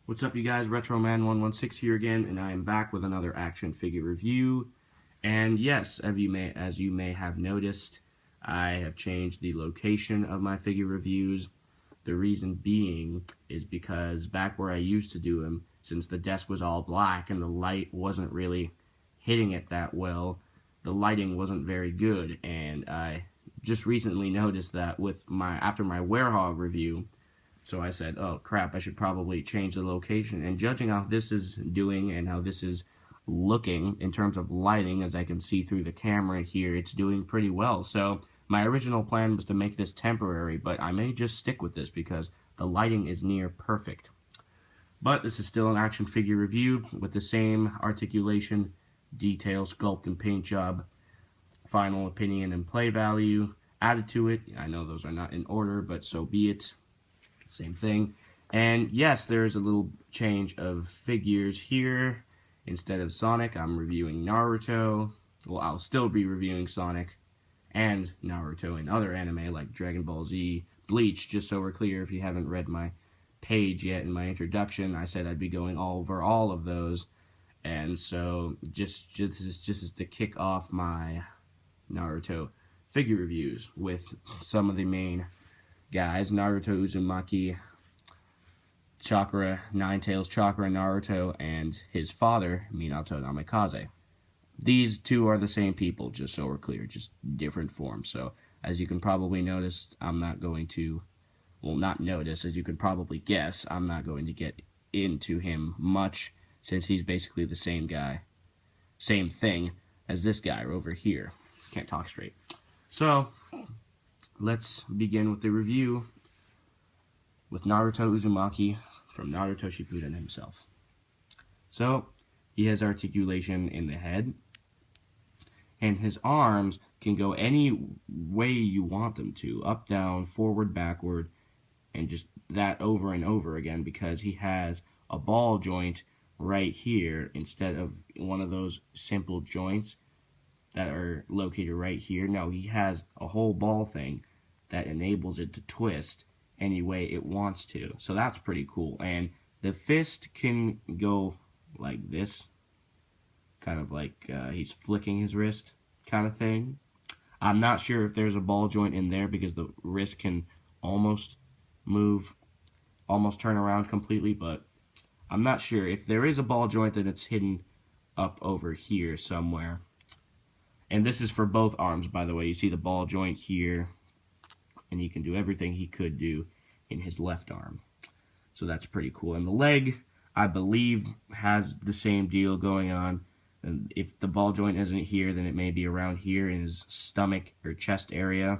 What's up, you guys? RetroMan116 here again, and I am back with another action figure review. And yes, as you may have noticed, I have changed the location of my figure reviews. The reason being is because back where I used to do them, since the desk was all black and the light wasn't really hitting it that well, the lighting wasn't very good. And I just recently noticed that after my Werehog review. So I said, oh crap, I should probably change the location. And judging how this is doing and how this is looking in terms of lighting, as I can see through the camera here, it's doing pretty well. So my original plan was to make this temporary, but I may just stick with this because the lighting is near perfect. But this is still an action figure review with the same articulation, detail, sculpt and paint job, final opinion and play value added to it. I know those are not in order, but so be it. Same thing. And yes, there's a little change of figures here. Instead of Sonic, I'm reviewing Naruto. Well, I'll still be reviewing Sonic and Naruto and other anime like Dragon Ball Z, Bleach, just so we're clear. If you haven't read my page yet in my introduction, I said I'd be going over all of those. And so just to kick off my Naruto figure reviews with some of the main guys: Naruto Uzumaki, Chakra, Ninetales Chakra Naruto, and his father, Minato Namikaze. These two are the same people, just so we're clear, just different forms. So, as you can probably notice, I'm not going to, well, not notice, as you can probably guess, I'm not going to get into him much, since he's basically the same guy, same thing as this guy over here. Can't talk straight. So, let's begin with the review with Naruto Uzumaki from Naruto Shippuden himself. So, he has articulation in the head, and his arms can go any way you want them to, up, down, forward, backward, and just that over and over again, because he has a ball joint right here instead of one of those simple joints that are located right here. No, he has a whole ball thing that enables it to twist any way it wants to. So that's pretty cool. And the fist can go like this, kind of like he's flicking his wrist kind of thing. I'm not sure if there's a ball joint in there because the wrist can almost move, almost turn around completely, but I'm not sure. If there is a ball joint, then it's hidden up over here somewhere. And this is for both arms, by the way. You see the ball joint here, and he can do everything he could do in his left arm. So that's pretty cool. And the leg, I believe, has the same deal going on. And if the ball joint isn't here, then it may be around here in his stomach or chest area.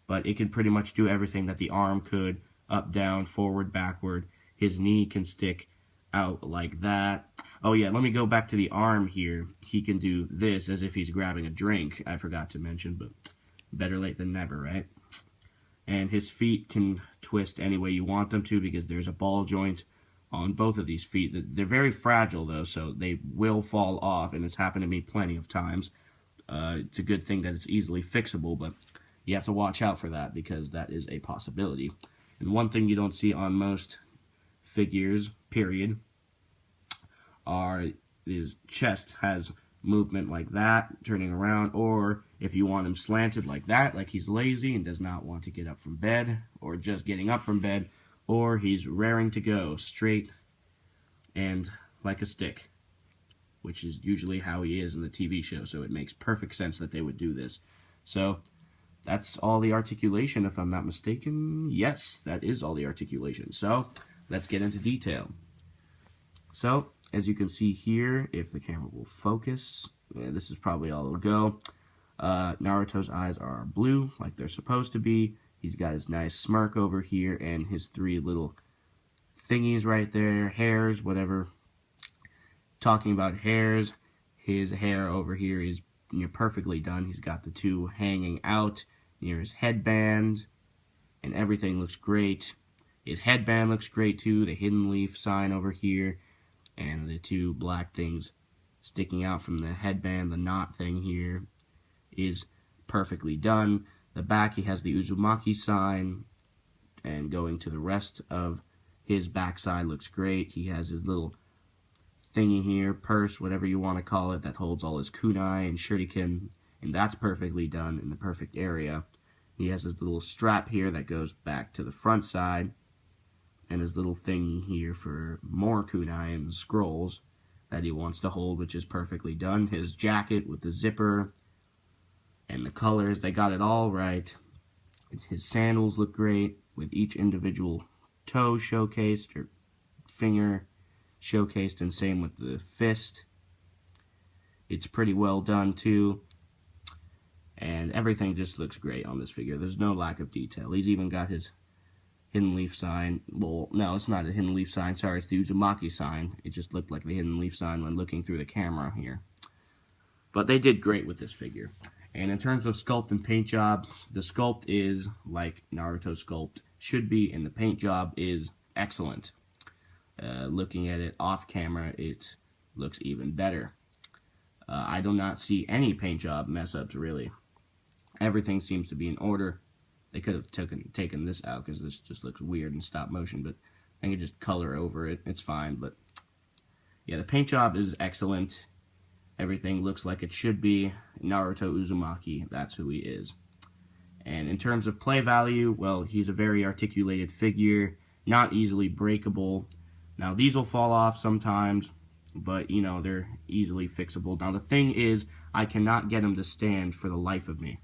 But it can pretty much do everything that the arm could, up, down, forward, backward. His knee can stick out like that. Oh yeah, let me go back to the arm here. He can do this as if he's grabbing a drink. I forgot to mention, but better late than never, right? And his feet can twist any way you want them to because there's a ball joint on both of these feet. They're very fragile, though, so they will fall off, and it's happened to me plenty of times. It's a good thing that it's easily fixable, but you have to watch out for that because that is a possibility. And one thing you don't see on most figures, period, are his chest has movement like that, turning around, or if you want him slanted like that, like he's lazy and does not want to get up from bed, or just getting up from bed, or he's raring to go, straight and like a stick, which is usually how he is in the TV show, so it makes perfect sense that they would do this. So, that's all the articulation, if I'm not mistaken. Yes, that is all the articulation. So, let's get into detail. So, as you can see here, if the camera will focus, this is probably all it'll go. Naruto's eyes are blue, like they're supposed to be. He's got his nice smirk over here, and his three little thingies right there, hairs, whatever. Talking about hairs, his hair over here is perfectly done. He's got the two hanging out near his headband, and everything looks great. His headband looks great too, the hidden leaf sign over here, and the two black things sticking out from the headband, the knot thing here, is perfectly done. The back, he has the Uzumaki sign, and going to the rest of His backside looks great. He has his little thingy here, purse, whatever you want to call it, that holds all his kunai and shuriken, and that's perfectly done in the perfect area. He has his little strap here that goes back to the front side, and his little thingy here for more kunai and scrolls that he wants to hold, which is perfectly done. His jacket with the zipper and the colors, they got it all right. His sandals look great with each individual toe showcased, or finger showcased, and same with the fist. It's pretty well done too, and everything just looks great on this figure. There's no lack of detail. He's even got his hidden leaf sign. Well, no, it's not a hidden leaf sign, sorry, it's the Uzumaki sign. It just looked like the hidden leaf sign when looking through the camera here. But they did great with this figure. And in terms of sculpt and paint job, the sculpt is like Naruto sculpt should be, and the paint job is excellent. Looking at it off camera, it looks even better. I do not see any paint job mess ups, really. Everything seems to be in order. They could have taken this out because this just looks weird in stop motion, but I can just color over it. It's fine, but yeah, the paint job is excellent. Everything looks like it should be. Naruto Uzumaki, that's who he is. And in terms of play value, well, he's a very articulated figure, not easily breakable. Now, these will fall off sometimes, but, you know, they're easily fixable. Now, the thing is, I cannot get him to stand for the life of me.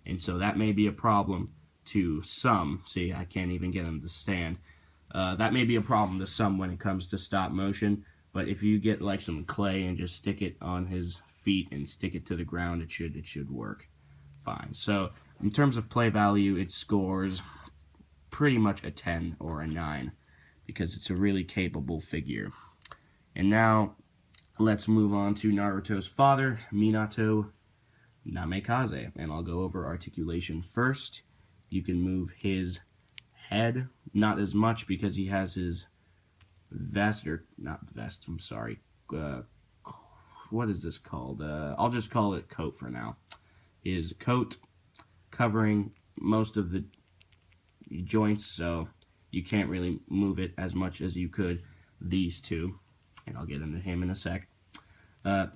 And so that may be a problem to some. See, I can't even get him to stand. That may be a problem to some when it comes to stop motion. But if you get like some clay and just stick it on his feet and stick it to the ground, it should work fine. So in terms of play value, it scores pretty much a 10 or a 9 because it's a really capable figure. And now let's move on to Naruto's father, Minato Namikaze, and I'll go over articulation first. You can move his head, not as much because he has his vest, or not vest, I'm sorry, what is this called? I'll just call it coat for now. His coat covering most of the joints, so you can't really move it as much as you could these two, and I'll get into him in a sec.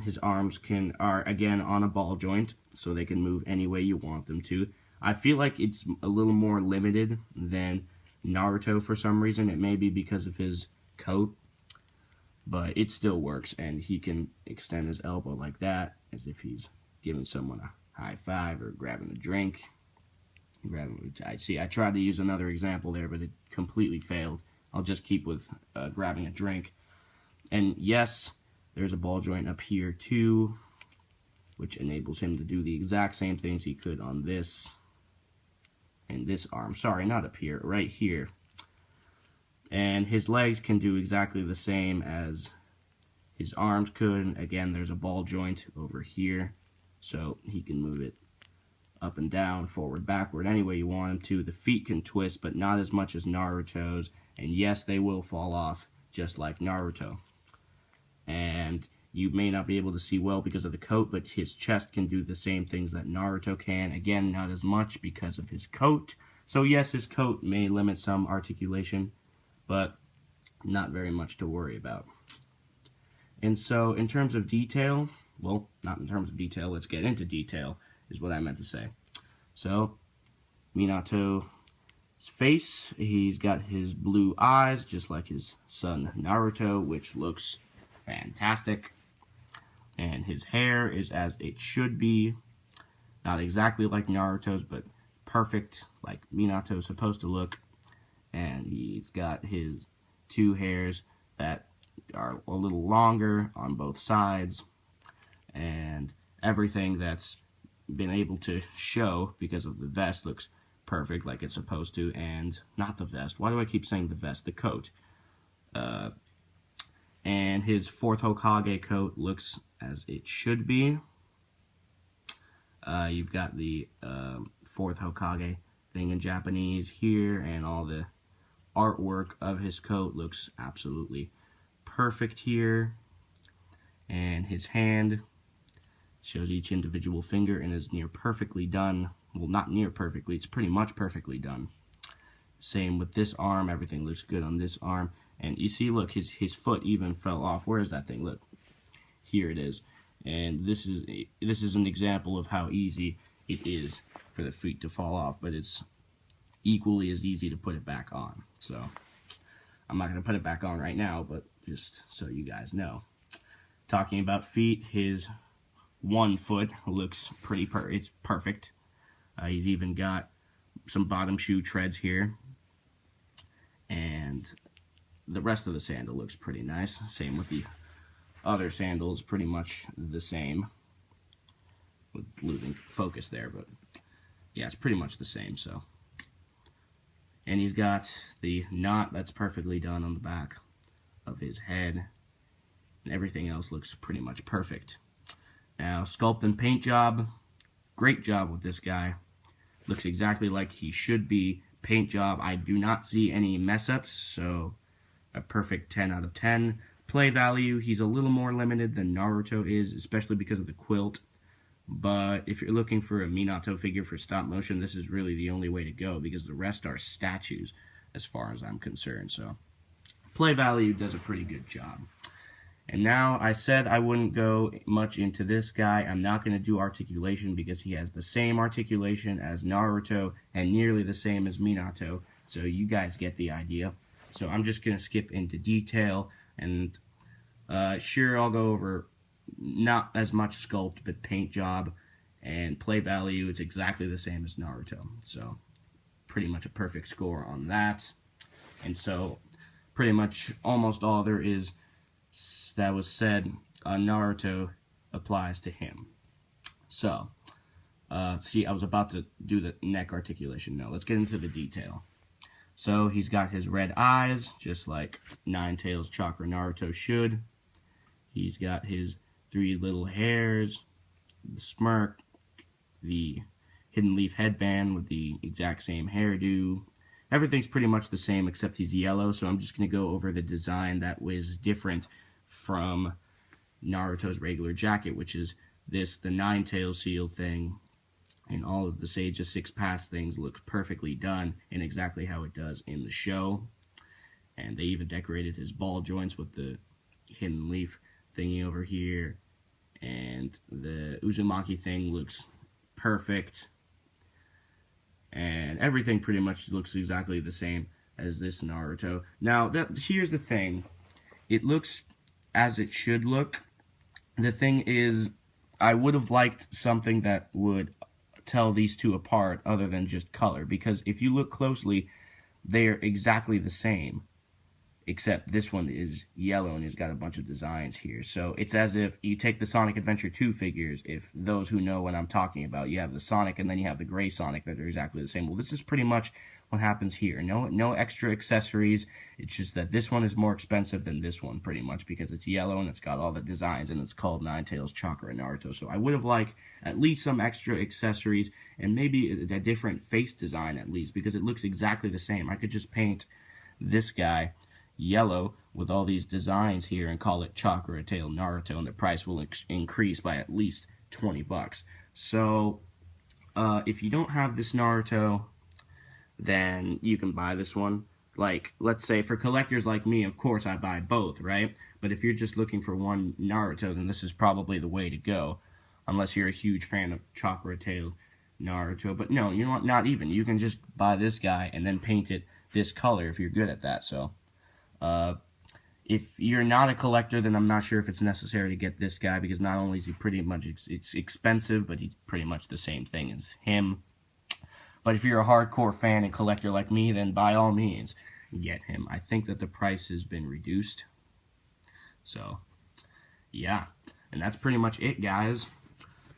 His arms are again on a ball joint, so they can move any way you want them to. I feel like it's a little more limited than Naruto for some reason. It may be because of his coat, but it still works, and he can extend his elbow like that, as if he's giving someone a high five or grabbing a drink. I tried to use another example there, but it completely failed. I'll just keep with grabbing a drink. And yes, there's a ball joint up here too, which enables him to do the exact same things he could on this and this arm. Sorry, not up here, right here. And his legs can do exactly the same as his arms could. Again, there's a ball joint over here, so he can move it up and down, forward, backward, any way you want him to. The feet can twist, but not as much as Naruto's. And yes, they will fall off, just like Naruto. And you may not be able to see well because of the coat, but his chest can do the same things that Naruto can. Again, not as much because of his coat. So yes, his coat may limit some articulation, but not very much to worry about. And so in terms of detail, well, not in terms of detail, let's get into detail, is what I meant to say. So, Minato's face, he's got his blue eyes, just like his son Naruto, which looks fantastic. And his hair is as it should be. Not exactly like Naruto's, but perfect, like Minato's supposed to look. And he's got his two hairs that are a little longer on both sides, and everything that's been able to show because of the vest looks perfect like it's supposed to. And not the vest, why do I keep saying the vest? The coat. And his fourth Hokage coat looks as it should be. You've got the fourth Hokage thing in Japanese here, and all the artwork of his coat looks absolutely perfect here. And his hand shows each individual finger and is near perfectly done. Well, not near perfectly, it's pretty much perfectly done. Same with this arm. Everything looks good on this arm. And you see, look, his foot even fell off. Where is that thing? Look, here it is. And this is an example of how easy it is for the feet to fall off, but it's equally as easy to put it back on. So I'm not going to put it back on right now, but just so you guys know. Talking about feet, his one foot looks it's perfect. He's even got some bottom shoe treads here, and the rest of the sandal looks pretty nice. Same with the other sandals, pretty much the same. With losing focus there, but yeah, it's pretty much the same. So, and he's got the knot that's perfectly done on the back of his head, and everything else looks pretty much perfect. Now, Sculpt and Paint Job, great job with this guy. Looks exactly like he should be. Paint job, I do not see any mess-ups, so a perfect 10 out of 10. Play value, he's a little more limited than Naruto is, especially because of the quilt. But if you're looking for a Minato figure for stop motion, this is really the only way to go, because the rest are statues as far as I'm concerned. So play value does a pretty good job. And now, I said I wouldn't go much into this guy. I'm not going to do articulation because he has the same articulation as Naruto and nearly the same as Minato. So you guys get the idea. So I'm just going to skip into detail. And sure, I'll go over not as much sculpt, but paint job and play value. It's exactly the same as Naruto. So pretty much a perfect score on that. And so pretty much almost all there is that was said on Naruto applies to him. So, see, I was about to do the neck articulation. No, let's get into the detail. So, he's got his red eyes, just like Nine-Tails Chakra Naruto should. He's got his 3 little hairs, the smirk, the hidden leaf headband with the exact same hairdo. Everything's pretty much the same except he's yellow, so I'm just going to go over the design that was different from Naruto's regular jacket, which is the Nine-Tails seal thing, and all of the Sage of Six Paths things looks perfectly done and exactly how it does in the show. And they even decorated his ball joints with the hidden leaf thingy over here, and the Uzumaki thing looks perfect. And everything pretty much looks exactly the same as this Naruto. Now, here's the thing. It looks as it should look. The thing is, I would have liked something that would tell these two apart other than just color. Because if you look closely, they're exactly the same. Except this one is yellow and it's got a bunch of designs here. So it's as if you take the Sonic Adventure 2 figures, if those who know what I'm talking about. You have the Sonic and then you have the gray Sonic that are exactly the same. Well, this is pretty much what happens here. No extra accessories. It's just that this one is more expensive than this one pretty much because it's yellow and it's got all the designs and it's called Nine-Tails Chakra Naruto. So I would have liked at least some extra accessories and maybe a different face design at least because it looks exactly the same. I could just paint this guy yellow with all these designs here and call it Chakra Tail Naruto, and the price will increase by at least 20 bucks. So if you don't have this Naruto, then you can buy this one. Like, let's say for collectors like me, of course I buy both, right? But if you're just looking for one Naruto, then this is probably the way to go, unless you're a huge fan of Chakra Tail Naruto. But no, you know what, not even. You can just buy this guy and then paint it this color if you're good at that. So if you're not a collector, then I'm not sure if it's necessary to get this guy, because not only is he pretty much, it's expensive, but he's pretty much the same thing as him. But if you're a hardcore fan and collector like me, then by all means, get him. I think that the price has been reduced. So, yeah. And that's pretty much it, guys,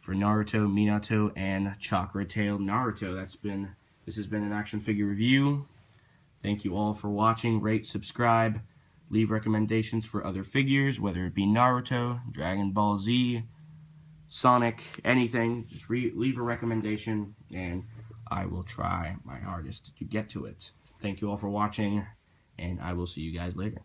for Naruto, Minato, and Chakra Tail Naruto. This has been an action figure review. Thank you all for watching. Rate, subscribe, leave recommendations for other figures, whether it be Naruto, Dragon Ball Z, Sonic, anything. Just leave a recommendation, and I will try my hardest to get to it. Thank you all for watching, and I will see you guys later.